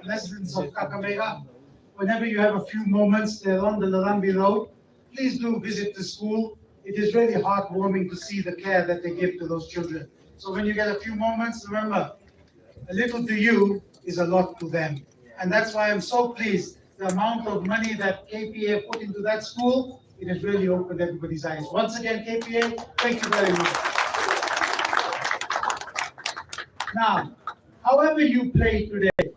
residents of Kakamega, whenever you have a few moments, they're on the Larambi Road, please do visit the school. It is really heartwarming to see the care that they give to those children. So when you get a few moments, remember, a little to you is a lot to them. And that's why I'm so pleased. The amount of money that KPA put into that school, it has really opened everybody's eyes. Once again, KPA, thank you very much. Now, however you played today,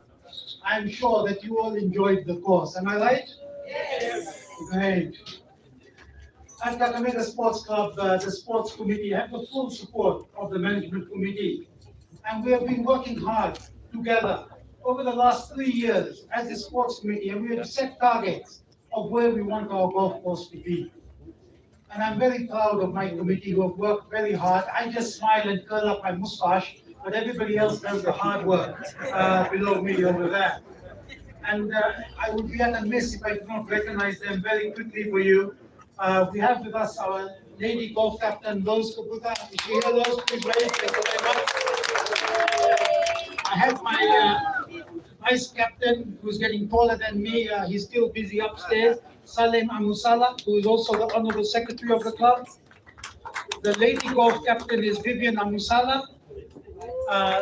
I'm sure that you all enjoyed the course. Am I right? Yes. Great. At Kakamega Sports Club, the sports committee have the full support of the management committee. And we have been working hard together over the last 3 years as a sports committee, and we have set targets of where we want our golf course to be. And I'm very proud of my committee who have worked very hard. I just smile and curl up my mustache, but everybody else does the hard work below me over there. And I would be at a miss if I do not recognize them very quickly for you. We have with us our lady golf captain, Rose Kaputa. Is she here, Rose? Please wave. Thank you very much. I have my vice captain, who's getting taller than me. He's still busy upstairs. Salem Amusala, who is also the honorable secretary of the club. The lady golf captain is Vivian Amusala.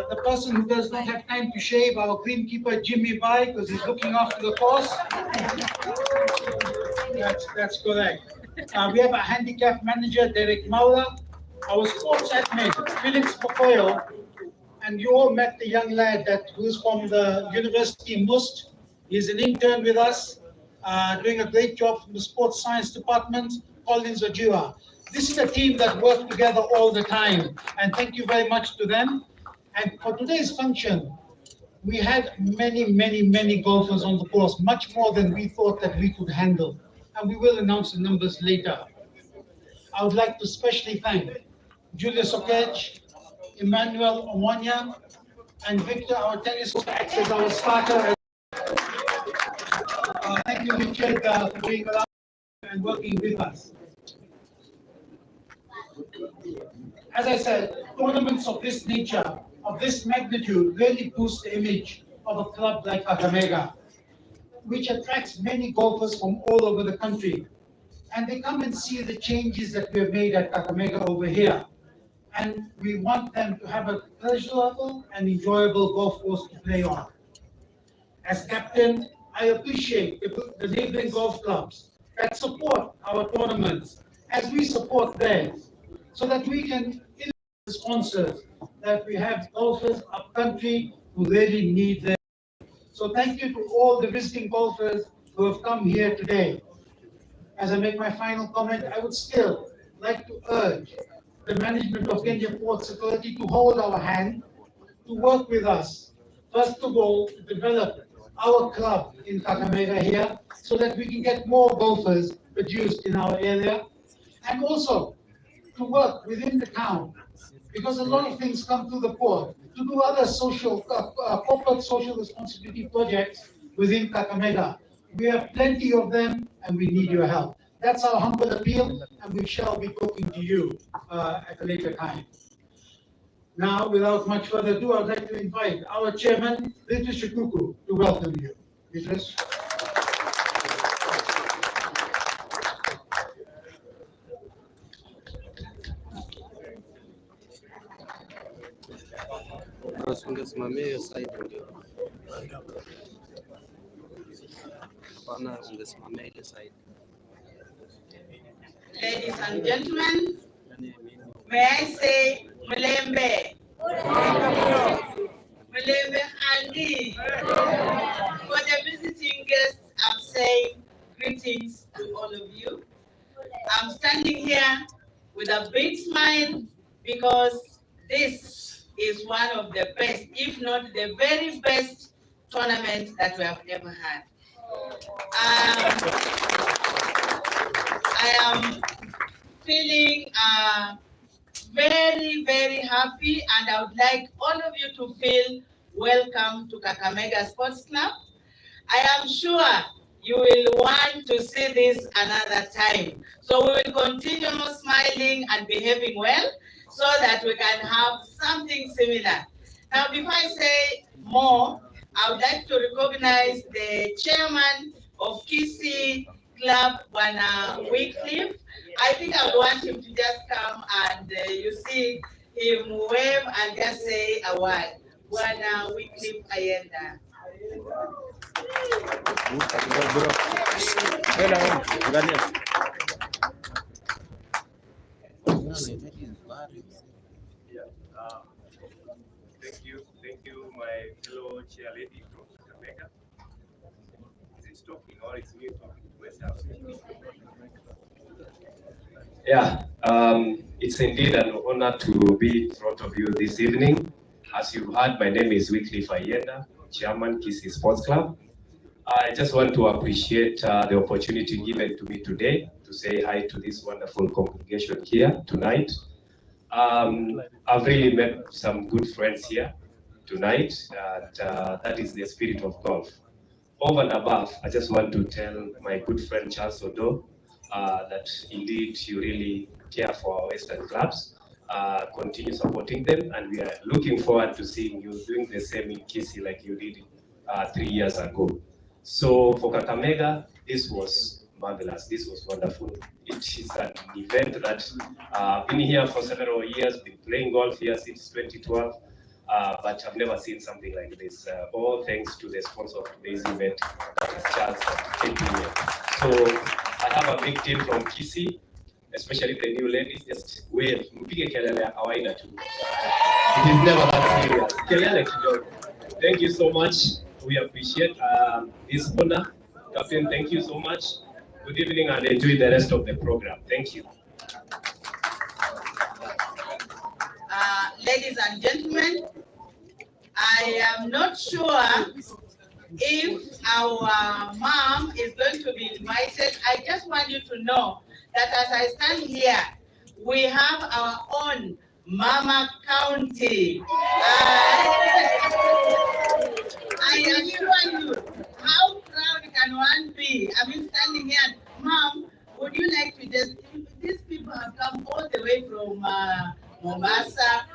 The person who does not have time to shave, our greenkeeper Jimmy Bai, because he's looking after the course. That's correct. We have a handicap manager, Derek Maura, our sports admin, Felix Pocoyo, and you all met the young lad who's from the University Must. He's an intern with us, doing a great job from the sports science department, Collins Ojua. This is a team that work together all the time, and thank you very much to them. And for today's function, we had many golfers on the course, much more than we thought that we could handle. And we will announce the numbers later. I would like to especially thank Julius Okech, Emmanuel Omwanya, and Victor, our tennis coach, acts as our starter. Thank you, Richard, for being around and working with us. As I said, tournaments of this nature, of this magnitude, really boost the image of a club like Kakamega, which attracts many golfers from all over the country. And they come and see the changes that we have made at Kakamega over here. And we want them to have a pleasurable and enjoyable golf course to play on. As captain, I appreciate the neighboring golf clubs that support our tournaments as we support theirs, so that we can illustrate the sponsors that we have golfers up country who really need them. So thank you to all the visiting golfers who have come here today. As I make my final comment, I would still like to urge the management of Kenya Port Authority to hold our hand, to work with us, first of all, to develop our club in Kakamega here, so that we can get more golfers produced in our area, and also to work within the town, because a lot of things come through the port, to do other social, corporate social responsibility projects within Kakamega. We have plenty of them, and we need your help. That's our humble appeal, and we shall be talking to you at a later time. Now, without much further ado, I'd like to invite our chairman, Beatrice Shikuku, to welcome you. Beatrice. Ungesimamia hiyo side ndio. Bana, ungesimamia ile side. Ladies and gentlemen, may I say Mulembe? Mulembe Handi. For the visiting guests, I'm saying greetings to all of you. I'm standing here with a big smile because this is one of the best, if not the very best tournament that we have ever had. I am feeling very happy, and I would like all of you to feel welcome to Kakamega Sports Club. I am sure you will want to see this another time. So we will continue smiling and behaving well so that we can have something similar. Now, before I say more, I would like to recognize the chairman of Kisi Club, Bwana Wycliffe. I think I would want him to just come and you see him wave and just say a word. Bwana Wycliffe Ayenda. Thank you, my fellow chair lady from Kakamega. Is it talking or is me talking to myself? Yeah, it's indeed an honor to be in front of you this evening. As you've heard, my name is Wycliffe Ayenda, Chairman Kisi Sports Club. I just want to appreciate the opportunity given to me today to say hi to this wonderful congregation here tonight. I've really met some good friends here tonight, and that is the spirit of golf. Over and above, I just want to tell my good friend Charles Odo that indeed you really care for our Western clubs. Continue supporting them, and we are looking forward to seeing you doing the same in Kisi like you did 3 years ago. So for Kakamega, this was marvelous. This was wonderful. It is an event that I've been here for several years, been playing golf here since 2012, but I've never seen something like this. All thanks to the sponsor of today's event, that is Charles here. So I have a big team from Kisi, especially the new ladies. Just wave, mpige kelele ya kawaida tu. It is never that serious. Kelele kidogo. Thank you so much. We appreciate this honor. Captain, thank you so much. Good evening and enjoy the rest of the program. Thank you. Ladies and gentlemen, I am not sure if our mom is going to be invited. I just want you to know that as I stand here, we have our own Mama County. I assure you, how proud can one be? I mean, standing here, Mom, would you like to just, these people have come all the way from Mombasa.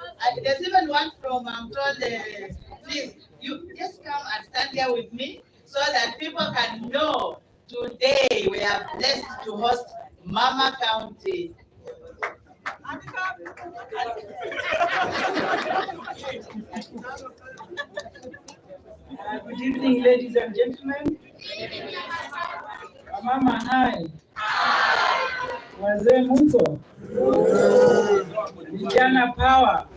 There's even one from, I'm told, please, you just come and stand here with me so that people can know today we are blessed to host Mama County. Good evening, ladies and gentlemen. Mama, hi. Wazee muko? Vijana power.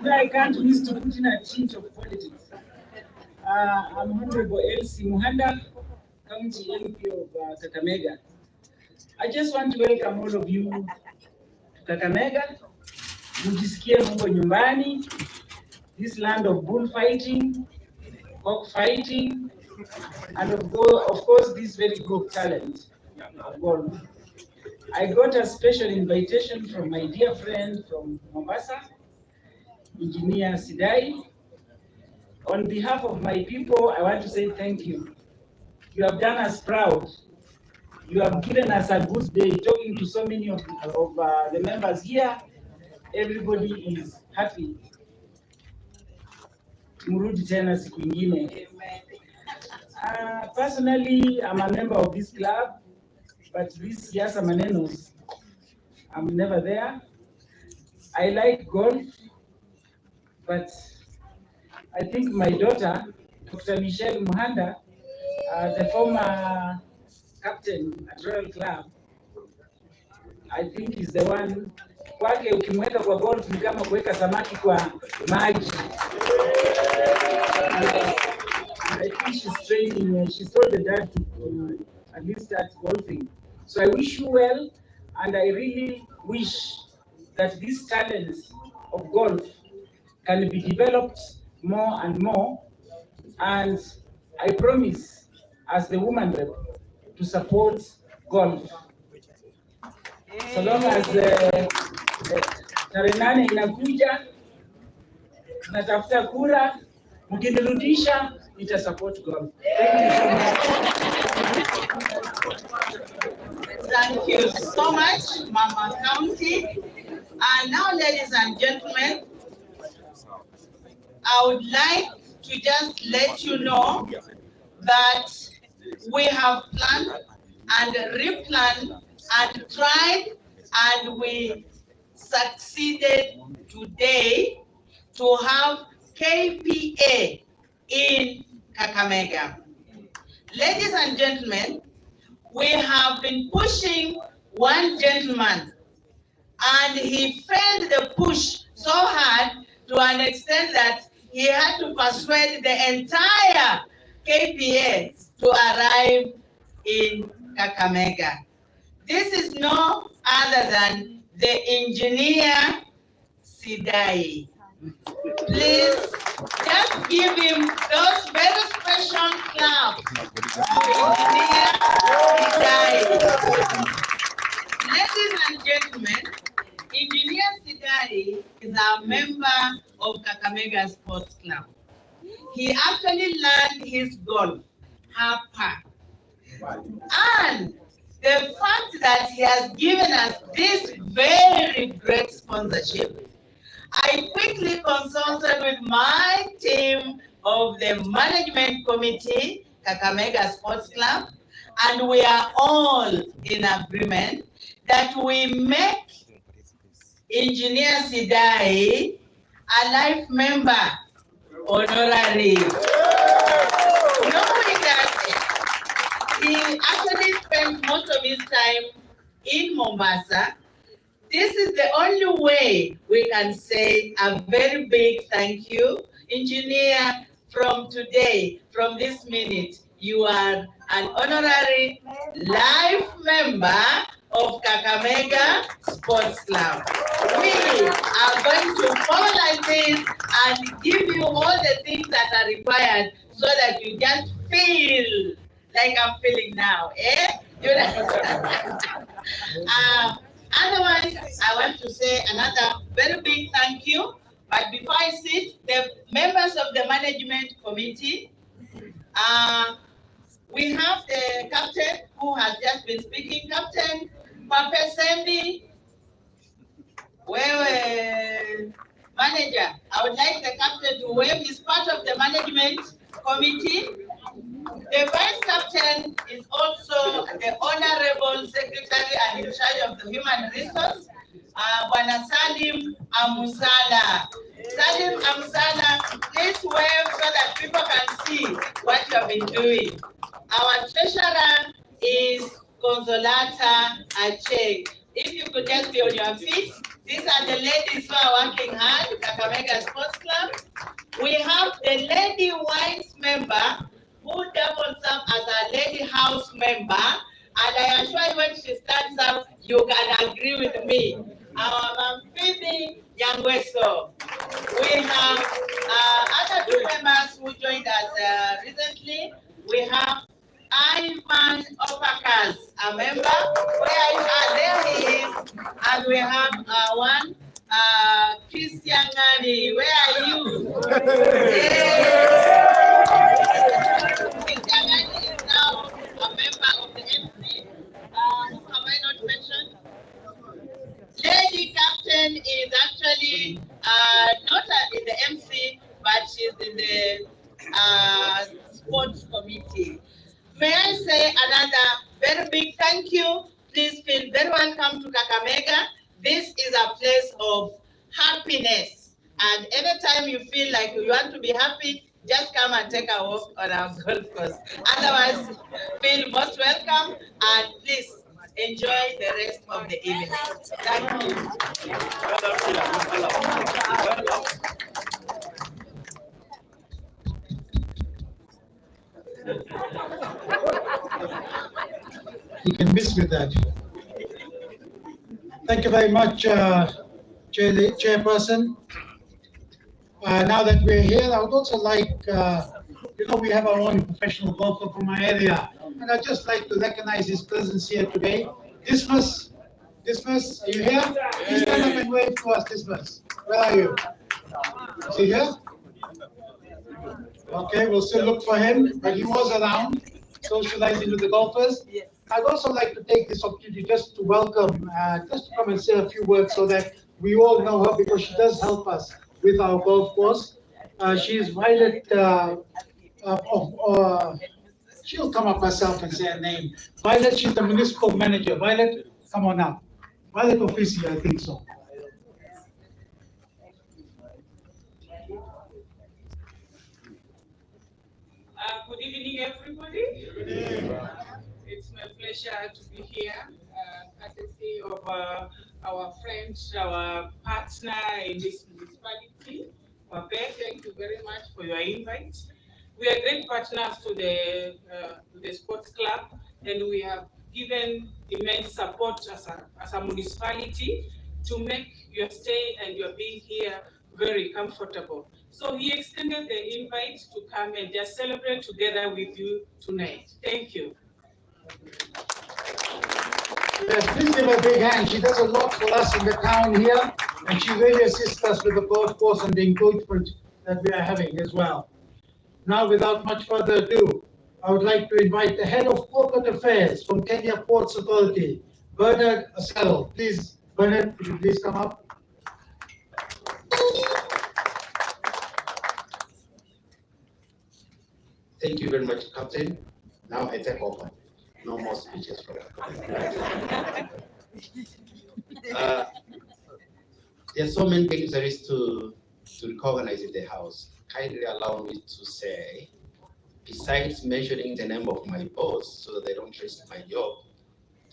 I can't miss to put in a tinge of politics. I'm Honorable Elsie Muhanda, County MP of Kakamega. I just want to welcome all of you to Kakamega. Mjisikie mko nyumbani. This land of bullfighting, cockfighting, and of course this very good talent of golf. I got a special invitation from my dear friend from Mombasa, Engineer Sidai. On behalf of my people, I want to say thank you. You have done us proud. You have given us a good day. Talking to so many of the members here, everybody is happy. Murudi tena siku ingine. Personally, I'm a member of this club, but this Siasa Manenos, I'm never there. I like golf, but I think my daughter, Dr. Michelle Muhanda, the former captain at Royal Club, I think is the one. Kwake ukimweka kwa golf ni kama kuweka samaki kwa maji. I think she's training. She's told the dad to at least start golfing. So I wish you well, and I really wish that these talents of golf can be developed more and more. And I promise, as the woman rep, to support golf. So long as tarehe 8 inakuja, natafuta kura, mkinirudisha nita support golf. Thank you so much, Mama County. And now, ladies and gentlemen, I would like to just let you know that we have planned and replanned and tried, and we succeeded today to have KPA in Kakamega. Ladies and gentlemen, we have been pushing one gentleman, and he failed the push so hard to an extent that he had to persuade the entire KPA to arrive in Kakamega. This is no other than the engineer Sidai. Please just give him those very special claps to engineer Sidai. Ladies and gentlemen, Engineer Sidai is a member of Kakamega Sports Club. He actually learned his golf, Hapa. And the fact that he has given us this very great sponsorship, I quickly consulted with my team of the management committee, Kakamega Sports Club, and we are all in agreement that we make Engineer Sidai a life member honorary. Knowing that he actually spent most of his time in Mombasa, this is the only way we can say a very big thank you. Engineer, from today, from this minute, you are an honorary life member of Kakamega Sports Club. We are going to follow like this and give you all the things that are required so that you just feel like I'm feeling now. Otherwise, I want to say another very big thank you. But before I sit, the members of the management committee, we have the captain who has just been speaking. Captain Pape Sembi, manager, I would like the captain to wave. He's part of the management committee. The vice captain is also the honorable secretary and in charge of the human resource, Bwana Salim Amusala. Salim Amusala, please wave so that people can see what you have been doing. Our treasurer is Consolata Ache. If you could just be on your feet. These are the ladies who are working hard, Kakamega Sports Club. We have the lady wise member who doubles up as a lady house member. And I am sure when she stands up, you can agree with me. Our Phoebe Yangweso. We have other two members who joined us recently. We have Ivan Opakas, a member. Where is there he is. And we have one Christian Nani. Where are you? Christian Nani is now a member of the MC. Who have I not mentioned? Lady Captain is actually not in the MC, but she's in the sports committee. May I say another very big thank you. Please feel very welcome to Kakamega. This is a place of happiness. And anytime you feel like you want to be happy, just come and take a walk on our golf course. Otherwise, feel most welcome and please enjoy the rest of the evening. Thank you. You can miss with that. Thank you very much, Chairperson. Now that we're here, I would also like, we have our own professional golfer from my area, and I'd just like to recognize his presence here today. Dismas, are you here? Please stand up and wave to us, Dismas. Where are you? Is he here? Okay, we'll still look for him, but he was around, socializing with the golfers. Yes. I'd also like to take this opportunity just to welcome, just to come and say a few words so that we all know her because she does help us with our golf course. She's Violet, she'll come up herself and say her name. Violet, she's the municipal manager. Violet, come on up. Violet Officio, I think so. Good evening, everybody. It's my pleasure to be here, courtesy of our friend, our partner in this municipality. Pape, thank you very much for your invite. We are great partners to the sports club, and we have given immense support as a municipality to make your stay and your being here very comfortable. So he extended the invite to come and just celebrate together with you tonight. Thank you. Yes, please give her a big hand. She does a lot for us in the town here, and she really assists us with the golf course and the engagement that we are having as well. Now, without much further ado, I would like to invite the head of corporate affairs from Kenya Ports Authority, Bernard Ocello. Please, Bernard, could you please come up? Thank you very much, Captain. Now I take over. No more speeches from There are so many things there is to recognize in the house. Kindly allow me to say, besides mentioning the name of my boss so that they don't risk my job,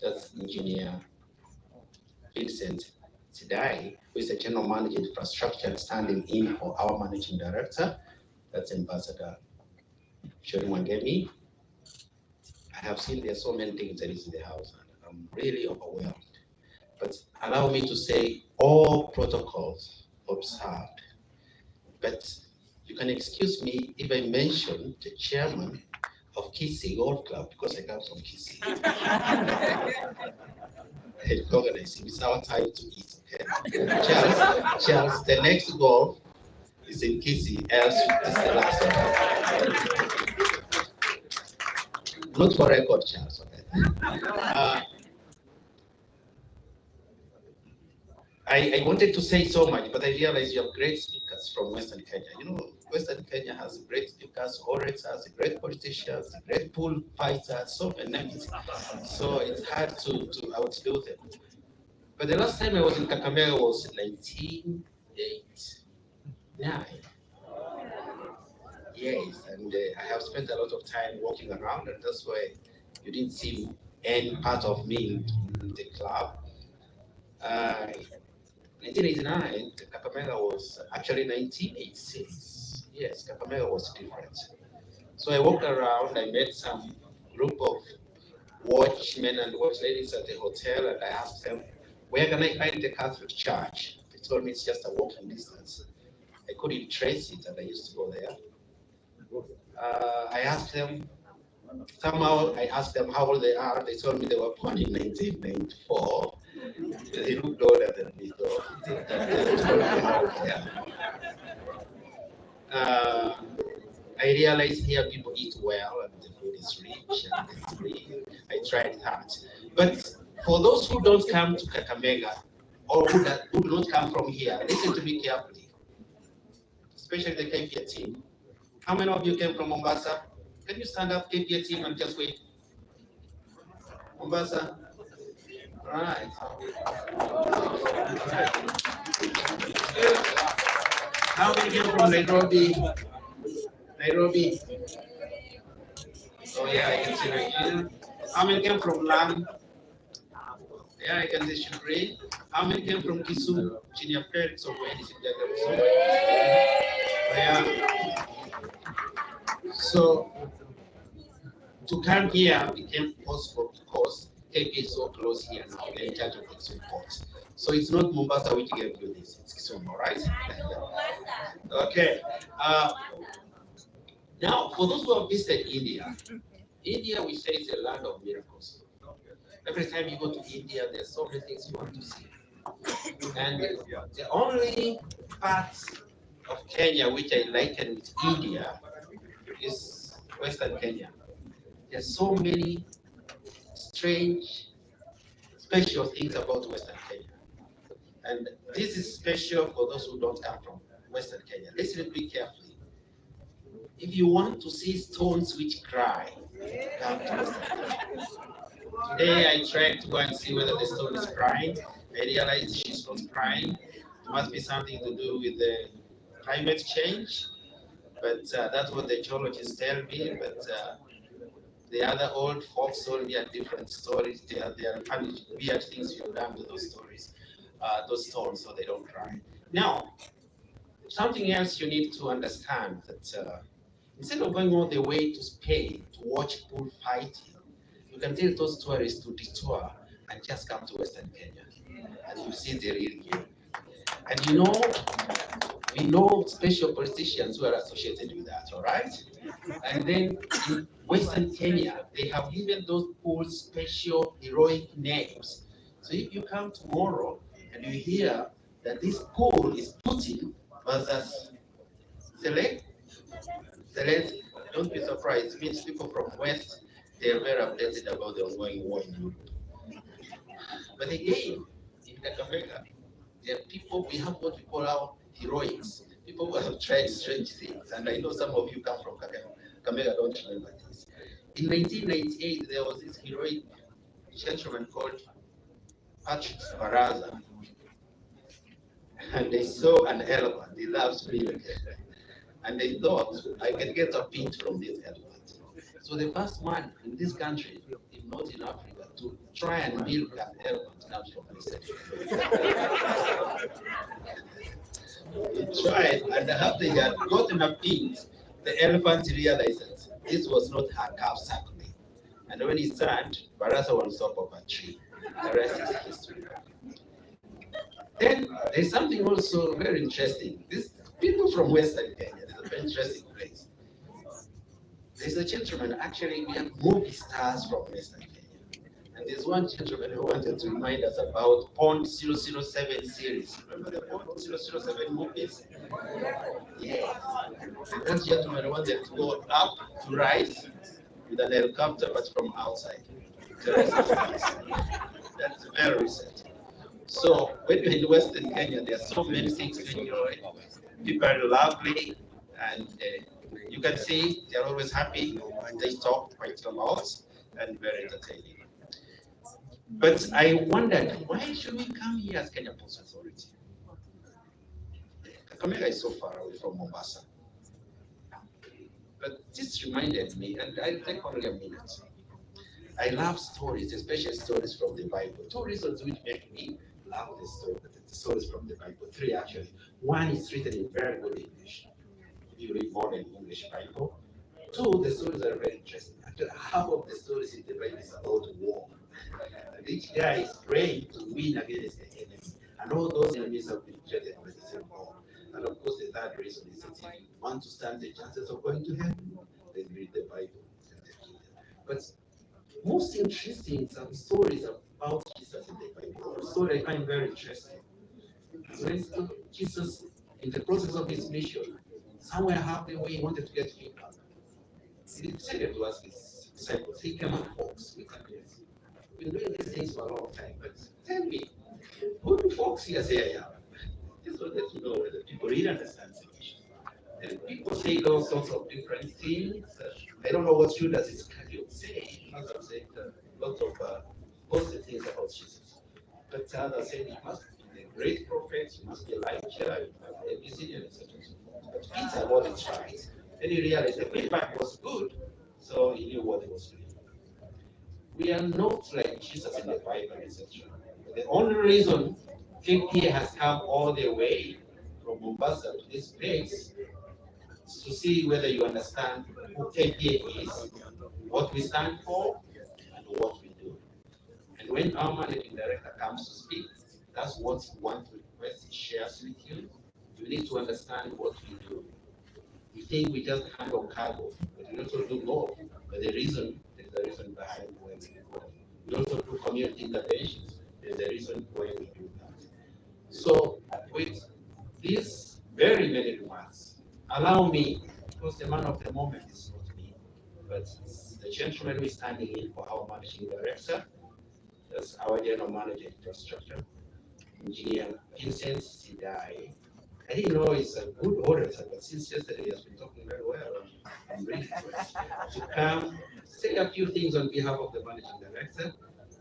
that's Engineer Vincent Sidai, who is the General Manager Infrastructure, standing in for our Managing Director, that's Ambassador Shori Mwangemi. I have seen there are so many things that is in the house, and I'm really overwhelmed. But allow me to say all protocols observed. But you can excuse me if I mention the chairman of Kisi Golf Club, because I come from Kisi. Hey, organize, it's our time to eat. Okay? Charles, the next golf is in Kisi, else this is the last one. Not for record, Charles. Okay? I wanted to say so much, but I realized you have great speakers from Western Kenya. You know, Western Kenya has great speakers, orators, great politicians, great pool fighters, so many. So it's hard to outdo them. But the last time I was in Kakamega was 1989. Yes, and I have spent a lot of time walking around, and that's why you didn't see any part of me in the club. 1989, Kakamega was actually 1986. Yes, Kakamega was different. So I walked around, I met some group of watchmen and watch ladies at the hotel, and I asked them, where can I find the Catholic church? They told me it's just a walking distance. I couldn't trace it, and I used to go there. I asked them how old they are. They told me they were born in 1994. They looked older than me, though. I realized here people eat well and the food is rich and it's free. I tried that. But for those who don't come to Kakamega or who do not come from here, listen to me carefully, especially the KPA team. How many of you came from Mombasa? Can you stand up, KPA team, and just wait? Mombasa? Right. How many came from Nairobi? Nairobi? Oh yeah, I can see Nigeria. How many came from Lamu? Yeah, I can see Shukri. How many came from Kisumu? Chinya Felix or where is it? Yeah. So to come here became possible because KP is so close here now. They're in charge of Kisumu Port. So it's not Mombasa which gave you this, it's Kisumu, right? Okay. Now, for those who have visited India, India we say is a land of miracles. Every time you go to India, there's so many things you want to see. And the only part of Kenya which I liken with India is Western Kenya. There's so many strange, special things about Western Kenya. And this is special for those who don't come from Western Kenya. Listen to me carefully. If you want to see stones which cry, come to us. Today I tried to go and see whether the stone is crying. I realized she's not crying. It must be something to do with the climate change, but that's what the geologists tell me. But the other old folks told me a different stories. There are funny, weird things you've done to those stories, those stones, so they don't cry. Now, something else you need to understand that instead of going all the way to Spain to watch bullfighting, you can tell those tourists to detour and just come to Western Kenya, and you see the real game. And you know, we know special politicians who are associated with that, all right? And then in Western Kenya, they have given those pools special heroic names. So if you come tomorrow and you hear that this pool is Putin versus Select, don't be surprised. It means people from West, they are very updated about the ongoing war in Europe. But again, in Kakamega, there are people, we have what we call our heroics. People who have tried strange things. And I know some of you come from Kakamega, don't remember this. In 1998, there was this heroic gentleman called Patrick Baraza. And they saw an elephant. He loves milk. And they thought, I can get a pint from this elephant. So the first man in this country, if not in Africa, to try and milk an elephant comes from this He tried, and after he had gotten a pint, the elephant realized that this was not her calf suckling. And when he turned, Barasa was on top of a tree. The rest is history. Then there's something also very interesting. These people from Western Kenya, it's a very interesting place. There's a gentleman, actually, we have movie stars from Western Kenya. And there's one gentleman who wanted to remind us about Pond 007 series. Remember the Pond 007 movies? Yes. And that gentleman wanted to go up to rise with an helicopter, but from outside. That's very recent. So when you're in Western Kenya, there are so many things to enjoy. People are lovely, and you can see they're always happy. They talk quite a lot and very entertaining. But I wondered, why should we come here as Kenya Ports Authority? Kakamega is so far away from Mombasa. But this reminded me, and I'll take only a minute. I love stories, especially stories from the Bible. Two reasons which make me love the stories from the Bible. Three actually. One is written in very good English. If you read modern English Bible. Two, the stories are very interesting. Actually, half of the stories in the Bible is about war. And each guy is praying to win against the enemy. And all those enemies have been created by the same God. And of course, the third reason is that if you want to stand the chances of going to heaven, then read the Bible. But most interesting, some stories about Jesus in the Bible. A story I find very interesting. So Jesus, in the process of his mission, somewhere halfway he wanted to get feedback. He decided to ask his disciples. He came and folks with appearance. We've been doing these things for a long time, but tell me, who do folks here say I am? Just wanted to know whether people really understand the mission. And people say all sorts of different things. I don't know what Judas Iscariot say. Others say lots of positive things about Jesus. But others say he must be the great prophet, he must be Elijah, he must be a Messiah, etc. But Peter wasn't right. Then he realized the feedback was good, so he knew what he was doing. We are not like Jesus in the Bible, etc. The only reason KPA has come all the way from Mombasa to this place is to see whether you understand who KPA is, what we stand for, and what we do. And when our managing director comes to speak, that's what we want to request he shares with you. You need to understand what we do. We think we just handle cargo, but we also do more. But there is a reason behind why we do that. We also do community interventions. There's a reason why we do that. So with these very many remarks, allow me, because the man of the moment is not me, but it's the gentleman who is standing in for our managing director, that's our general manager infrastructure, engineer Vincent Sidai, I didn't know it's a good order, but since yesterday he has been talking very well. I'm really impressed. To come, say a few things on behalf of the managing director,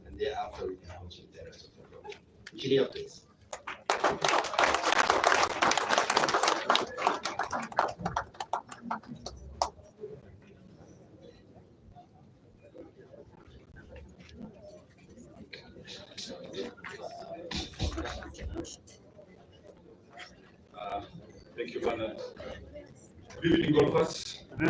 and thereafter we can continue the rest of the program. Engineer, please. Thank you, Bernard. Good evening, golfers. I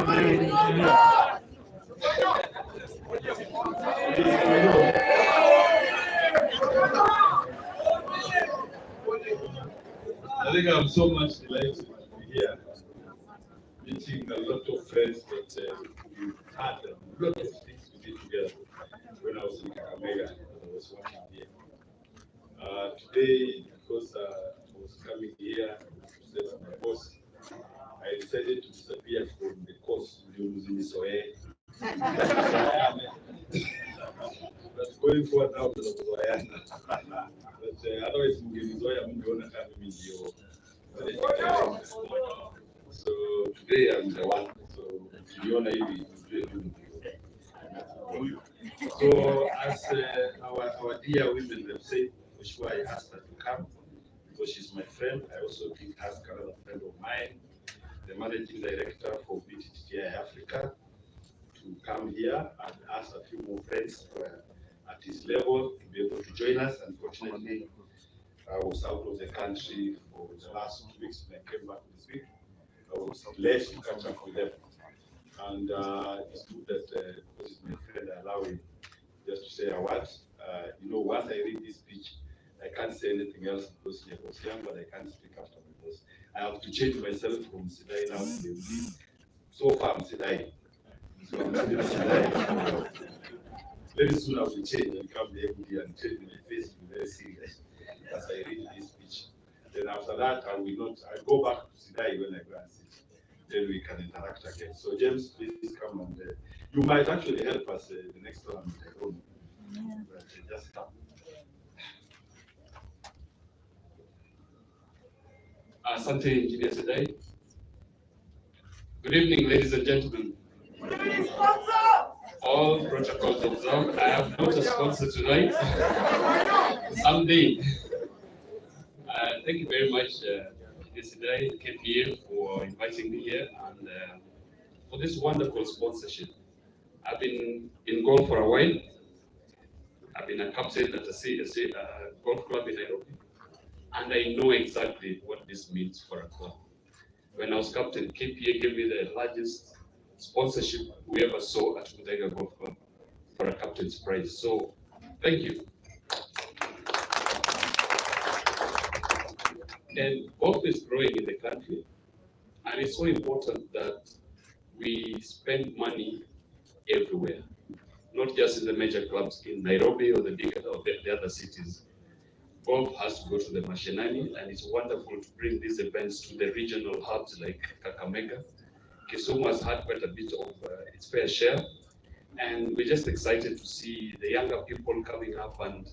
think I'm so much delighted to be here, meeting a lot of friends that we had a lot of things we did together when I was in Kakamega. I was working here. Today, because I was coming here to say to my boss, I decided to disappear from the course using Soe. But going forward now, but otherwise, so today I'm the one. So so as our dear women have said, for sure I asked her to come because she's my friend. I also did ask another friend of mine, the managing director for BTTI Africa, to come here and ask a few more friends at his level to be able to join us. Unfortunately, I was out of the country for the last 2 weeks. When I came back this week, I was late to catch up with them. And it's good that because it's my friend, I allow him just to say a word. Once I read this speech, I can't say anything else because he was young, but I can't speak after my boss. I have to change myself from Sidai now to the So far, I'm Sidai. So I'm still Sidai. Very soon I will change and come the MD and change my face to be very serious as I read this speech. Then after that, I go back to Sidai when I go and sit. Then we can interact again. So James, please come and you might actually help us the next time. I don't know. But just come. Asante, Engineer Sedai. Good evening, ladies and gentlemen. All protocols observed. I have not a sponsor tonight. Someday. Thank you very much, Engineer Sedai, KPA, for inviting me here and for this wonderful sponsorship. I've been in golf for a while. I've been a captain at a golf club in Nairobi. And I know exactly what this means for a club. When I was captain, KPA gave me the largest sponsorship we ever saw at Kakamega Golf Club for a captain's prize. So, thank you. And golf is growing in the country, and it's so important that we spend money everywhere, not just in the major clubs in Nairobi or the other cities. Golf has to go to the mashinani, and it's wonderful to bring these events to the regional hubs like Kakamega. Kisumu has had quite a bit of its fair share, and we're just excited to see the younger people coming up and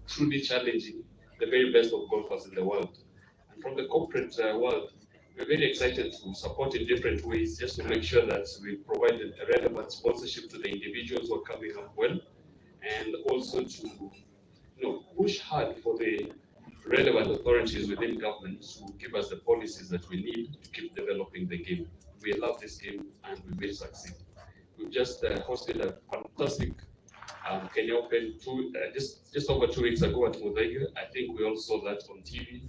truly challenging the very best of golfers in the world. And from the corporate world, we're very excited to support in different ways just to make sure that we provide a relevant sponsorship to the individuals who are coming up well, and also to push hard for the relevant authorities within government to give us the policies that we need to keep developing the game. We love this game and we will succeed. We've just hosted a fantastic Kenya Open just over 2 weeks ago at Muthaiga. I think we all saw that on TV.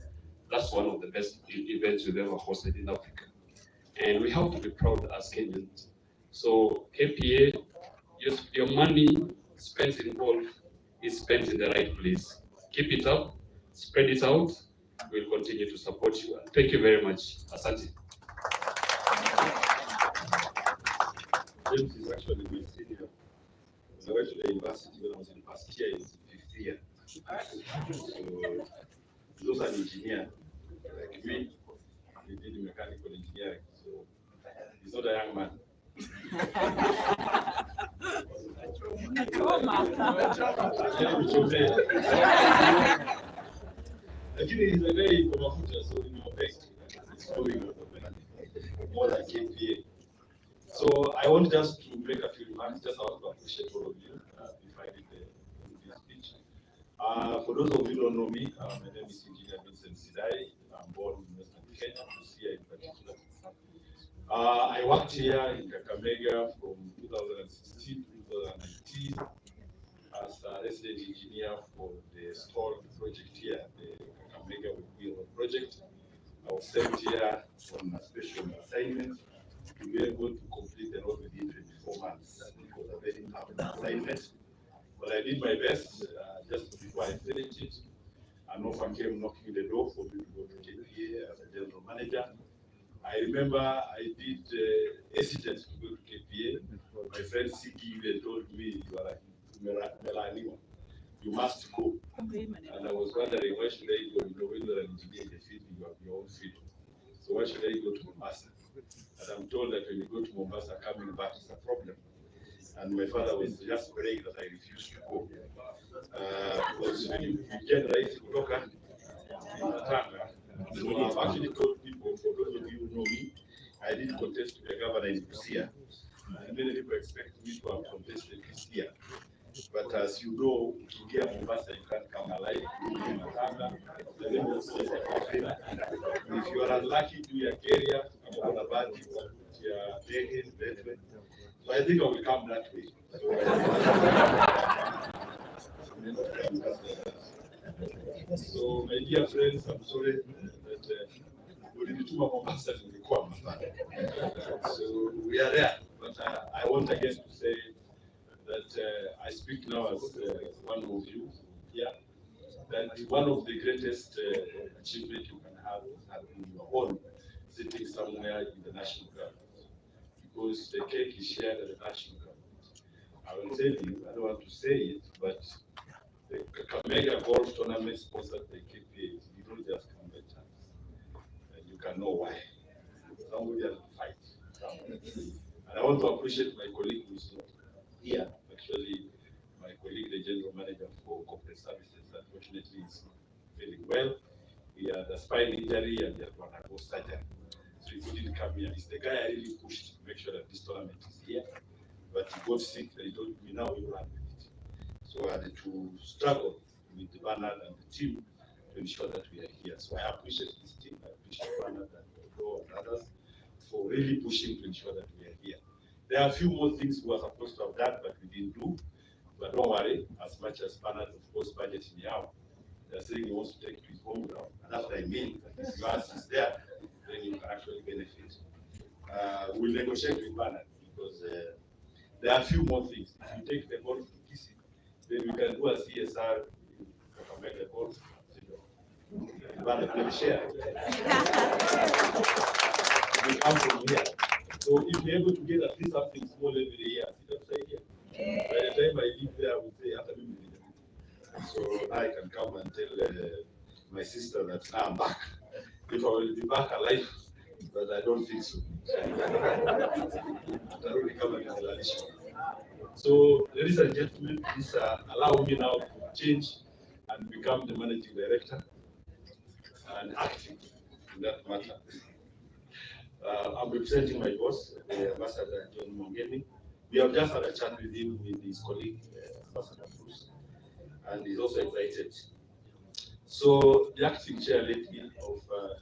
That's one of the best events we've ever hosted in Africa. And we have to be proud as Kenyans. So KPA, your money spent in golf is spent in the right place. Keep it up, spread it out. We'll continue to support you. And thank you very much. Asante. James is actually my senior. When I went to the university when I was in first year, he's 5th year. So he's also an engineer, like me. He did mechanical engineering, so he's not a young man. Lakini he's a very mafuta, so best. I want just to make a few remarks. Just I want to appreciate all of you if I did this speech. For those of you who don't know me, my name is Engineer Vincent Sidai. I'm born in Western Kenya, Busia in particular. I worked here in Kakamega from 2016 to 2019 as a resident engineer for the stall project here, the Kakamega Wheel project. I was sent here on a special assignment to be able to complete the road within 24 months. It was a very tough assignment, but I did my best. Just before I finished it, an offer came knocking the door for me to go to KPA as a general manager. I remember I did hesitate to go to KPA. My friend Siki even told me, you are Melaniwa, you must go. And I was wondering, why should I go? You know, when you're an engineer in the field, you have your own field. So why should I go to Mombasa? And I'm told that when you go to Mombasa, coming back is a problem. And my father was just praying that I refused to go. Because when you get right to Kutoka in Tanga, so I've actually told people, for those of you who know me, I did contest to be a governor in Busia. And many people expect me to have contested this year. But as you know, here in Mombasa, you can't come alive. In Tanga, if you are unlucky to your career, I'm on a bad so I think I will come that way. So my dear friends, I'm sorry that we didn't do Mombasa in the Kwama. So we are there, but I want again to say that I speak now as one of you here, that one of the greatest achievements you can have is having your own sitting somewhere in the national government, because the cake is shared at the national government. I will tell you, I don't want to say it, but the Kakamega golf tournament sponsored by KPA did not just come by chance. And you can know why. Somebody has to fight. And I want to appreciate my colleague who is not here. Actually, my colleague, the general manager for corporate services, unfortunately is not feeling well. He had a spine injury and he had to undergo surgery. So he couldn't come here. He's the guy I really pushed to make sure that this tournament is here. But he got sick and he told me now you run with it. So I had to struggle with Bernard and the team to ensure that we are here. So I appreciate this team. I appreciate Bernard and Joe and others for really pushing to ensure that we are here. There are a few more things we were supposed to have done, but we didn't do. But don't worry, as much as Bernard, of course, budgeting now, they're saying he wants to take to his home ground. And that's what I mean. If yours is there, then you can actually benefit. We'll negotiate with Bernard because there are a few more things. If you take the golf to Kisi, then we can do a CSR in Kakamega golf. Bernard will share. We come from here. So if you're able to get at least something small every year, sit upside here. By the time I live there, I would say, after me, so I can come and tell my sister that now I'm back. If I will be back alive, but I don't think so. So, ladies and gentlemen, please allow me now to change and become the managing director and acting in that matter. I'm representing my boss, the Ambassador John Mongeni. We have just had a chat with him, with his colleague, Ambassador Bruce, and he's also excited. So the acting chair lately of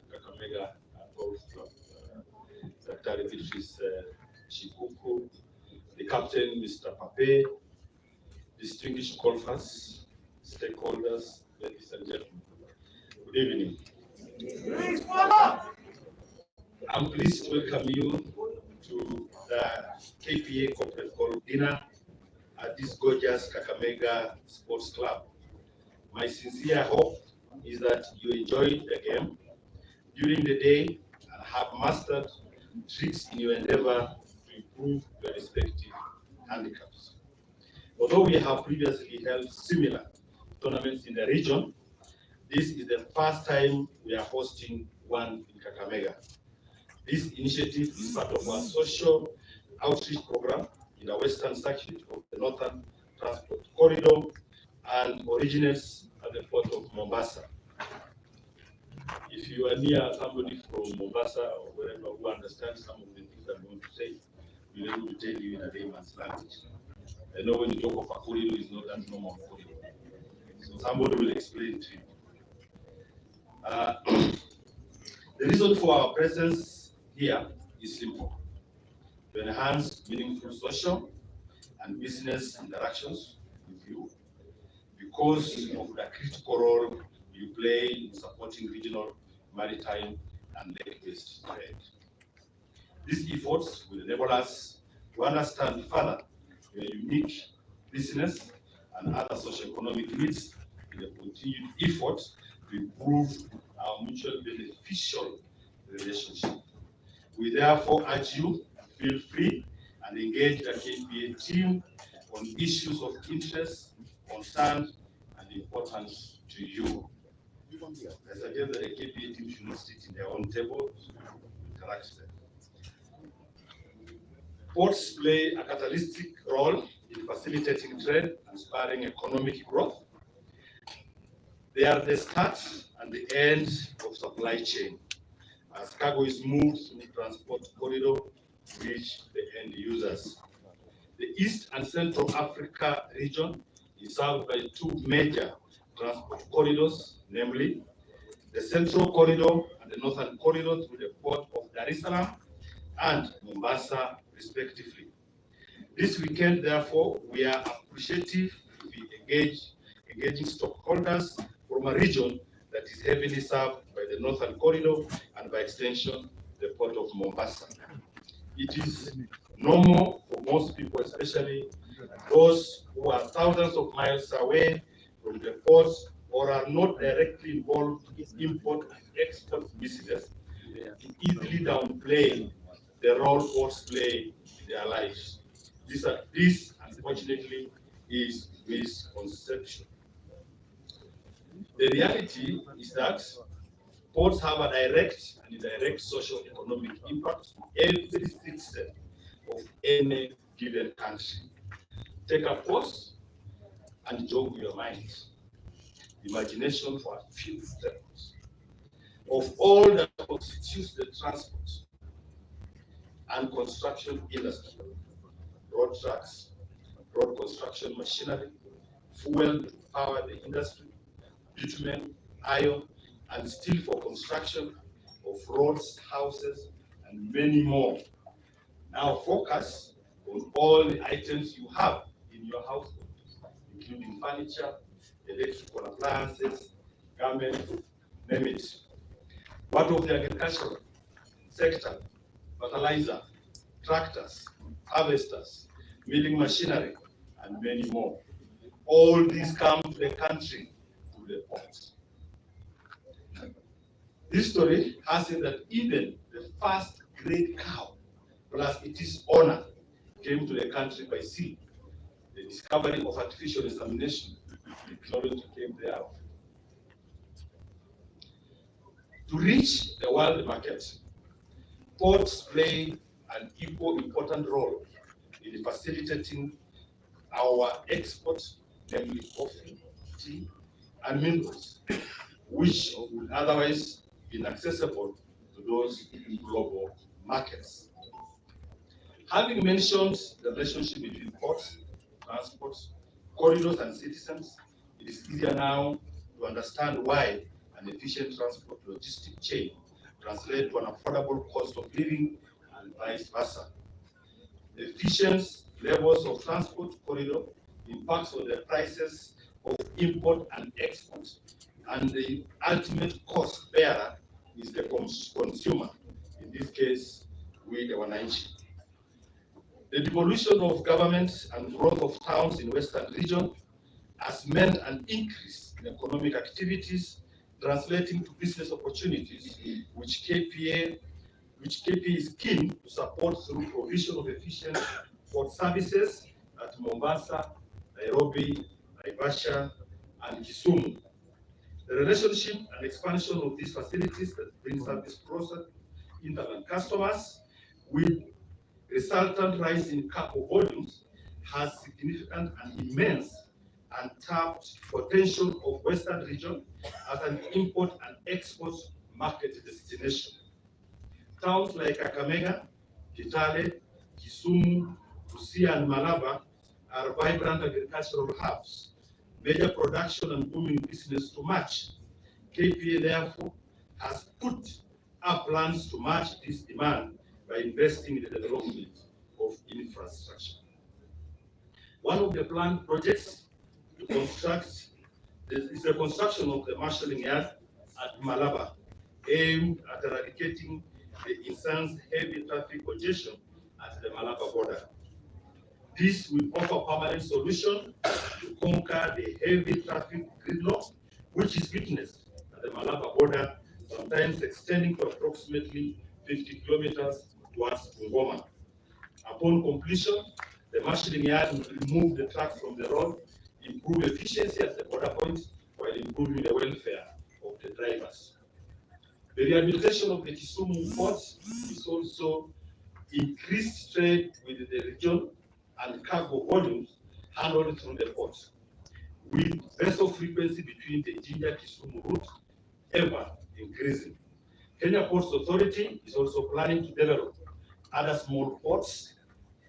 Kakamega Golf Club, Dr. Beatrice Shikuku, the captain, Mr. Pape, distinguished golfers, stakeholders, ladies and gentlemen. Good evening. I'm pleased to welcome you to the KPA Corporate Golf Dinner at this gorgeous Kakamega Sports Club. My sincere hope is that you enjoyed the game during the day and have mastered tricks in your endeavor to improve your respective handicaps. Although we have previously held similar tournaments in the region, this is the first time we are hosting one in Kakamega. This initiative is part of our social outreach program in the western circuit of the Northern Transport Corridor and originates at the port of Mombasa. If you are near somebody from Mombasa or wherever who understands some of the things I'm going to say, be able to tell you in a layman's language. I know when you talk of a corridor, it's not that normal corridor. So somebody will explain to you. The reason for our presence here is simple: to enhance meaningful social and business interactions with you because of the critical role you play in supporting regional, maritime, and lake-based trade. These efforts will enable us to understand further your unique business and other socio-economic needs in a continued effort to improve our mutually beneficial relationship. We therefore urge you to feel free and engage the KPA team on issues of interest, concern, and importance to you. I suggest that the KPA team should not sit in their own table, interact them. Ports play a catalytic role in facilitating trade and spurring economic growth. They are the start and the end of supply chain, as cargo is moved through transport corridor to reach the end users. The East and Central Africa region is served by two major transport corridors, namely the Central Corridor and the Northern Corridor through the port of Dar es Salaam and Mombasa, respectively. This weekend, therefore, we are appreciative to be engaging stockholders from a region that is heavily served by the Northern Corridor and by extension, the port of Mombasa. It is normal for most people, especially those who are thousands of miles away from the ports or are not directly involved in import and export business, to easily downplay the role ports play in their lives. This unfortunately, is misconception. The reality is that ports have a direct and indirect social economic impact on every citizen of any given country. Take a pause and jog your mind, imagination for a few seconds, of all that constitutes the transport and construction industry: road tracks, road construction machinery, fuel to power the industry, bitumen, iron, and steel for construction of roads, houses, and many more. Now focus on all the items you have in your household, including furniture, electrical appliances, garments, name it. What of the agricultural sector? Fertilizer, tractors, harvesters, milling machinery, and many more. All these come to the country through the ports. History has it that even the first great cow, plus its owner, came to the country by sea. The discovery of artificial insemination, technology came thereof. To reach the world market, ports play an equal important role in facilitating our export, namely coffee, tea, and minerals, which would otherwise be inaccessible to those global markets. Having mentioned the relationship between ports, transport, corridors, and citizens, it is easier now to understand why an efficient transport logistic chain translates to an affordable cost of living and vice versa. Efficient levels of transport corridor impacts on the prices of import and export, and the ultimate cost bearer is the consumer, in this case, we the wananchi. The devolution of government and growth of towns in Western region has meant an increase in economic activities, translating to business opportunities, which KPA is keen to support through provision of efficient port services at Mombasa, Nairobi, Naivasha, and Kisumu. The relationship and expansion of these facilities that bring service closer to internet customers with resultant rise in cargo volumes has significant and immense untapped potential of Western region as an import and export market destination. Towns like Kakamega, Kitale, Kisumu, Busia, and Malaba are vibrant agricultural hubs, major production and booming business to match. KPA therefore has put up plans to match this demand by investing in the development of infrastructure. One of the planned projects to construct is the construction of the marshalling yard at Malaba, aimed at eradicating the insan's heavy traffic congestion at the Malaba border. This will offer permanent solution to conquer the heavy traffic gridlock, which is witnessed at the Malaba border, sometimes extending to approximately 50 kilometers towards Bungoma. Upon completion, the marshalling yard will remove the trucks from the road, improve efficiency at the border point, while improving the welfare of the drivers. The rehabilitation of the Kisumu port is also increased trade with the region and cargo volumes handled through the port, with vessel frequency between the Jinja-Kisumu route ever increasing. Kenya Ports Authority is also planning to develop other small ports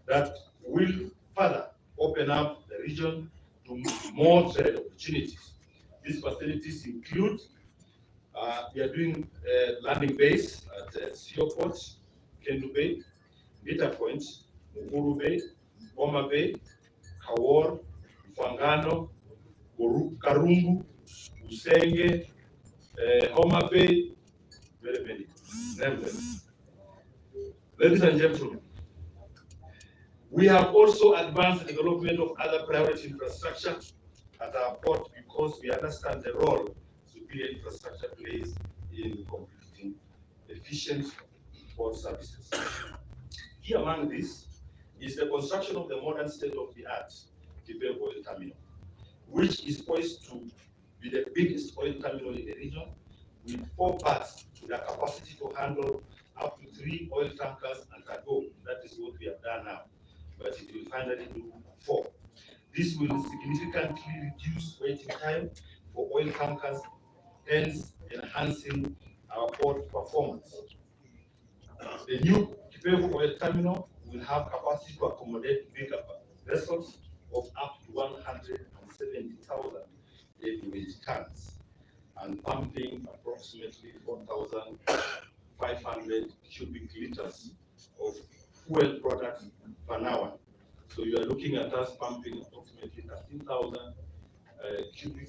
that will further open up the region to more trade opportunities. These facilities include, we are doing landing base at Sio Port, Kendu Bay, Beta Point, Mukuru Bay, Goma Bay, Kawor, Mfangano, Karungu, Usenge, Homa Bay, very many. Ladies and gentlemen, we have also advanced the development of other priority infrastructure at our port because we understand the role superior infrastructure plays in completing efficient port services. Here among these is the construction of the modern state-of-the-art Kipero oil terminal, which is poised to be the biggest oil terminal in the region, with 4 berths with a capacity to handle up to 3 oil tankers and cargo. That is what we have done now, but it will finally do 4. This will significantly reduce waiting time for oil tankers, hence enhancing our port performance. The new Kipero oil terminal will have capacity to accommodate bigger vessels of up to 170,000 heavyweight tons and pumping approximately 4,500 cubic liters of fuel products per hour. So you are looking at us pumping approximately 13,000 cubic